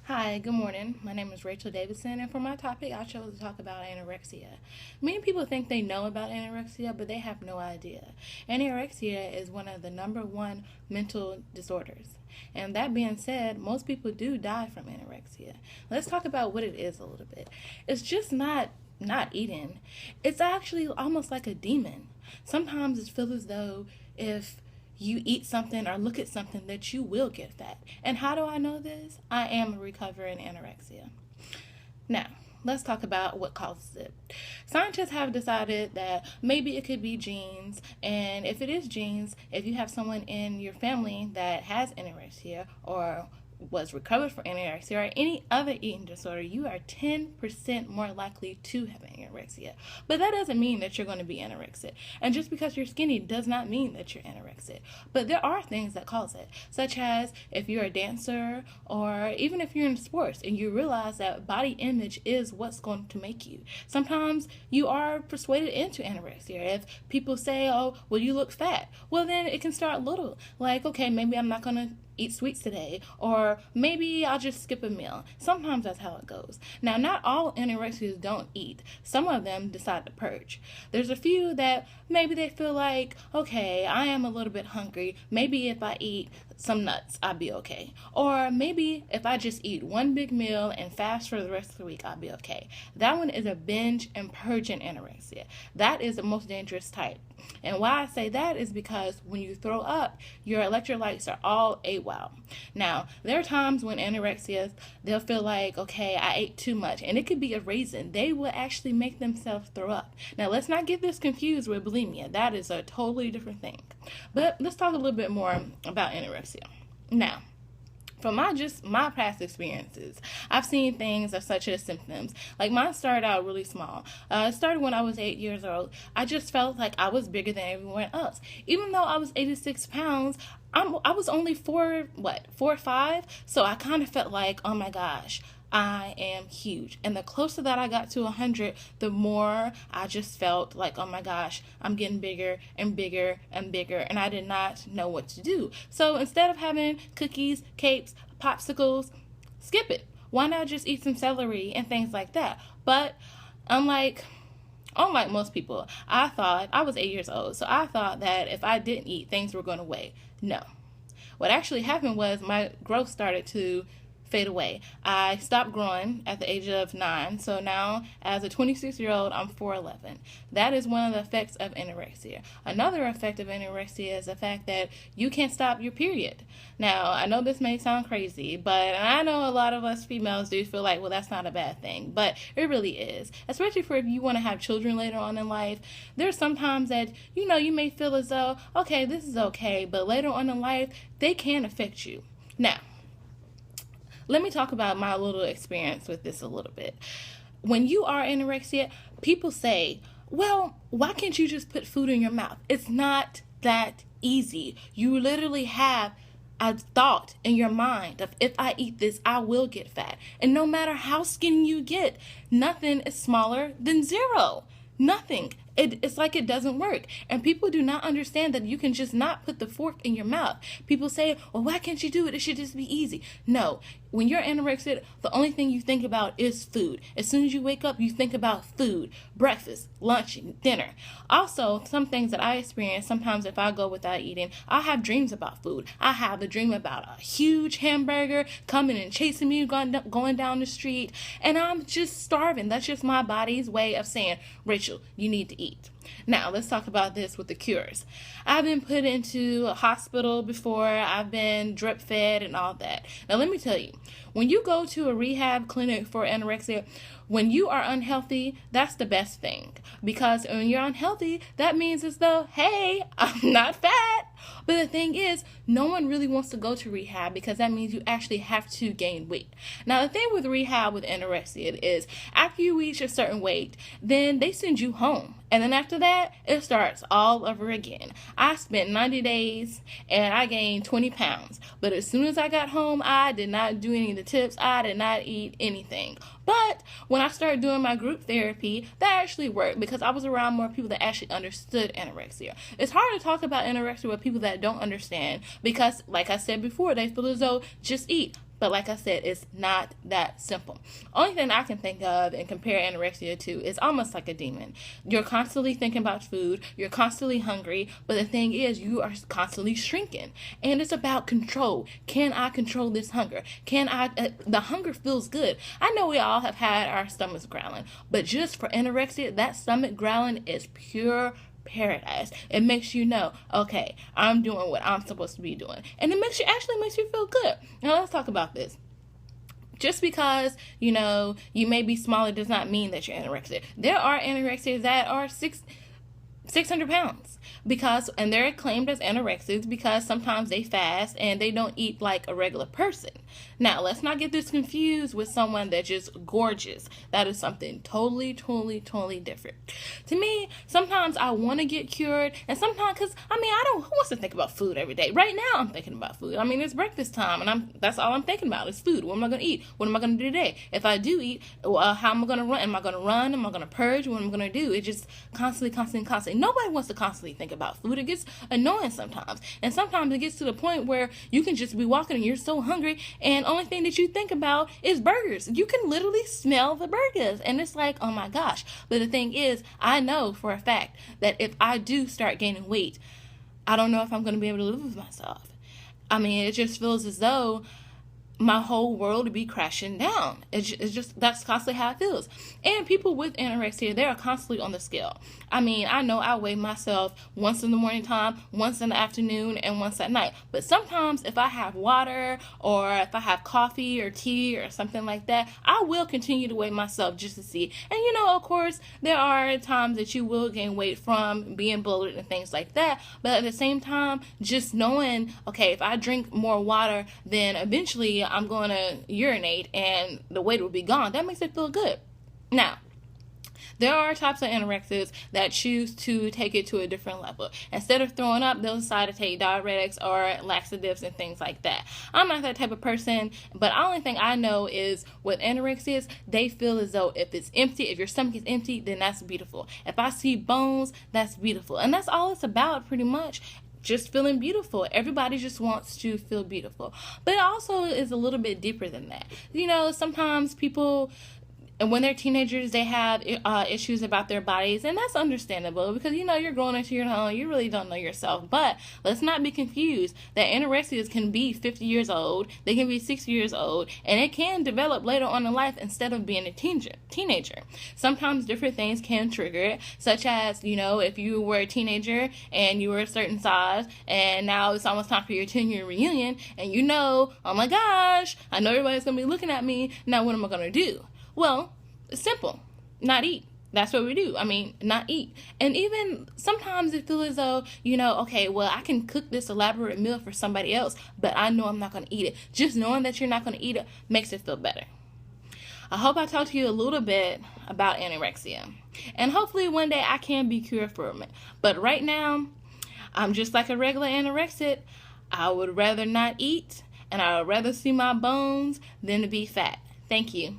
Hi, good morning. My name is Rachel Davidson, and for my topic, I chose to talk about anorexia. Many people think they know about anorexia, but they have no idea. Anorexia is one of the number one mental disorders. And that being said, most people do die from anorexia. Let's talk about what it is a little bit. It's just not eating. It's actually almost like a demon. Sometimes it feels as though if you eat something or look at something that you will get fat. And how do I know this? I am a recovering anorexia. Now, let's talk about what causes it. Scientists have decided that maybe it could be genes, and if it is genes, if you have someone in your family that has anorexia or was recovered from anorexia or any other eating disorder, you are 10% more likely to have anorexia. But that doesn't mean that you're going to be anorexic. And just because you're skinny does not mean that you're anorexic. But there are things that cause it, such as if you're a dancer or even if you're in sports and you realize that body image is what's going to make you. Sometimes you are persuaded into anorexia. If people say, oh, well, you look fat, well, then it can start little. Like, okay, maybe I'm not going to eat sweets today, or maybe I'll just skip a meal. Sometimes that's how it goes. Now, not all anorexics don't eat. Some of them decide to purge. There's a few that maybe they feel like, okay, I am a little bit hungry. Maybe if I eat some nuts, I'll be okay. Or maybe if I just eat one big meal and fast for the rest of the week, I'll be okay. That one is a binge and purging anorexia. That is the most dangerous type. And why I say that is because when you throw up, your electrolytes are all AWOL. Now, there are times when anorexias, they'll feel like, okay, I ate too much. And it could be a reason. They will actually make themselves throw up. Now, let's not get this confused with bulimia. That is a totally different thing. But let's talk a little bit more about anorexia. Now, from my past experiences, I've seen things such as symptoms. Like mine started out really small. It started when I was 8 years old. I just felt like I was bigger than everyone else. Even though I was 86 pounds, I was only 4 or 5. So I kind of felt like, oh my gosh, I am huge. And the closer that I got to 100, the more I just felt like, oh my gosh, I'm getting bigger and bigger and bigger. And I did not know what to do. So instead of having cookies, cakes, popsicles, skip it. Why not just eat some celery and things like that? But unlike most people, I was 8 years old. So I thought that if I didn't eat, things were going to weigh. No. What actually happened was my growth started to fade away. I stopped growing at the age of 9, so now as a 26-year-old, I'm 4'11". That is one of the effects of anorexia. Another effect of anorexia is the fact that you can't stop your period. Now, I know this may sound crazy, but I know a lot of us females do feel like, well, that's not a bad thing, but it really is. Especially for if you want to have children later on in life. There's sometimes that, you may feel as though, okay, this is okay, but later on in life, they can affect you. Now, let me talk about my little experience with this a little bit. When you are anorexia, people say, well, why can't you just put food in your mouth? It's not that easy. You literally have a thought in your mind of, if I eat this, I will get fat. And no matter how skinny you get, nothing is smaller than 0. Nothing. It's like it doesn't work. And people do not understand that you can just not put the fork in your mouth. People say, well, why can't you do it? It should just be easy. No. When you're anorexic, the only thing you think about is food. As soon as you wake up, you think about food, breakfast, lunch, dinner. Also, some things that I experience, sometimes if I go without eating, I have dreams about food. I have a dream about a huge hamburger coming and chasing me, going down the street, and I'm just starving. That's just my body's way of saying, Rachel, you need to eat. Now, let's talk about this with the cures. I've been put into a hospital before. I've been drip fed and all that. Now, let me tell you, when you go to a rehab clinic for anorexia, when you are unhealthy, that's the best thing. Because when you're unhealthy, that means as though, hey, I'm not fat. But the thing is, no one really wants to go to rehab because that means you actually have to gain weight. Now, the thing with rehab with anorexia is after you reach a certain weight, then they send you home. And then after that, it starts all over again. I spent 90 days and I gained 20 pounds. But as soon as I got home, I did not do any of the tips. I did not eat anything. But when I started doing my group therapy, that actually worked because I was around more people that actually understood anorexia. It's hard to talk about anorexia with people that don't understand because, like I said before, they feel as though just eat. But like I said, it's not that simple. Only thing I can think of and compare anorexia to is almost like a demon. You're constantly thinking about food. You're constantly hungry. But the thing is, you are constantly shrinking. And it's about control. Can I control this hunger? The hunger feels good. I know we all have had our stomachs growling. But just for anorexia, that stomach growling is pure paradise. It makes you know, okay, I'm doing what I'm supposed to be doing. And it actually makes you feel good. Now let's talk about this. Just because, you may be smaller does not mean that you're anorexic. There are anorexics that are 600 pounds and they're claimed as anorexics because sometimes they fast and they don't eat like a regular person. Now, let's not get this confused with someone that's just gorgeous. That is something totally different. To me, sometimes I want to get cured, and sometimes, who wants to think about food every day? Right now, I'm thinking about food. It's breakfast time, and that's all I'm thinking about is food. What am I going to eat? What am I going to do today? If I do eat, how am I going to run? Am I going to run? Am I going to purge? What am I going to do? It's just constantly. Nobody wants to constantly think about food. It gets annoying sometimes. And sometimes it gets to the point where you can just be walking and you're so hungry, and only thing that you think about is burgers. You can literally smell the burgers, and it's like, oh my gosh. But the thing is, I know for a fact that if I do start gaining weight, I don't know if I'm going to be able to live with myself. It just feels as though my whole world would be crashing down. It's just that's constantly how it feels. And people with anorexia, they are constantly on the scale. I know I weigh myself once in the morning time, once in the afternoon, and once at night. But sometimes if I have water or if I have coffee or tea or something like that, I will continue to weigh myself just to see. And of course, there are times that you will gain weight from being bloated and things like that. But at the same time, just knowing, okay, if I drink more water, then eventually I'm going to urinate and the weight will be gone. That makes it feel good. Now, there are types of anorexics that choose to take it to a different level. Instead of throwing up, they'll decide to take diuretics or laxatives and things like that. I'm not that type of person, but the only thing I know is with anorexics, they feel as though if it's empty, if your stomach is empty, then that's beautiful. If I see bones, that's beautiful. And that's all it's about pretty much. Just feeling beautiful. Everybody just wants to feel beautiful. But it also is a little bit deeper than that. Sometimes people, and when they're teenagers, they have issues about their bodies, and that's understandable because, you're growing into your own, you really don't know yourself. But let's not be confused that anorexias can be 50 years old, they can be 60 years old, and it can develop later on in life instead of being a teenager. Sometimes different things can trigger it, such as, if you were a teenager and you were a certain size, and now it's almost time for your 10-year reunion, and oh my gosh, I know everybody's going to be looking at me, now what am I going to do? Well, it's simple. Not eat. That's what we do. Not eat. And even sometimes it feels as though, okay, well, I can cook this elaborate meal for somebody else, but I know I'm not going to eat it. Just knowing that you're not going to eat it makes it feel better. I hope I talked to you a little bit about anorexia. And hopefully one day I can be cured from it. But right now, I'm just like a regular anorexic. I would rather not eat, and I would rather see my bones than to be fat. Thank you.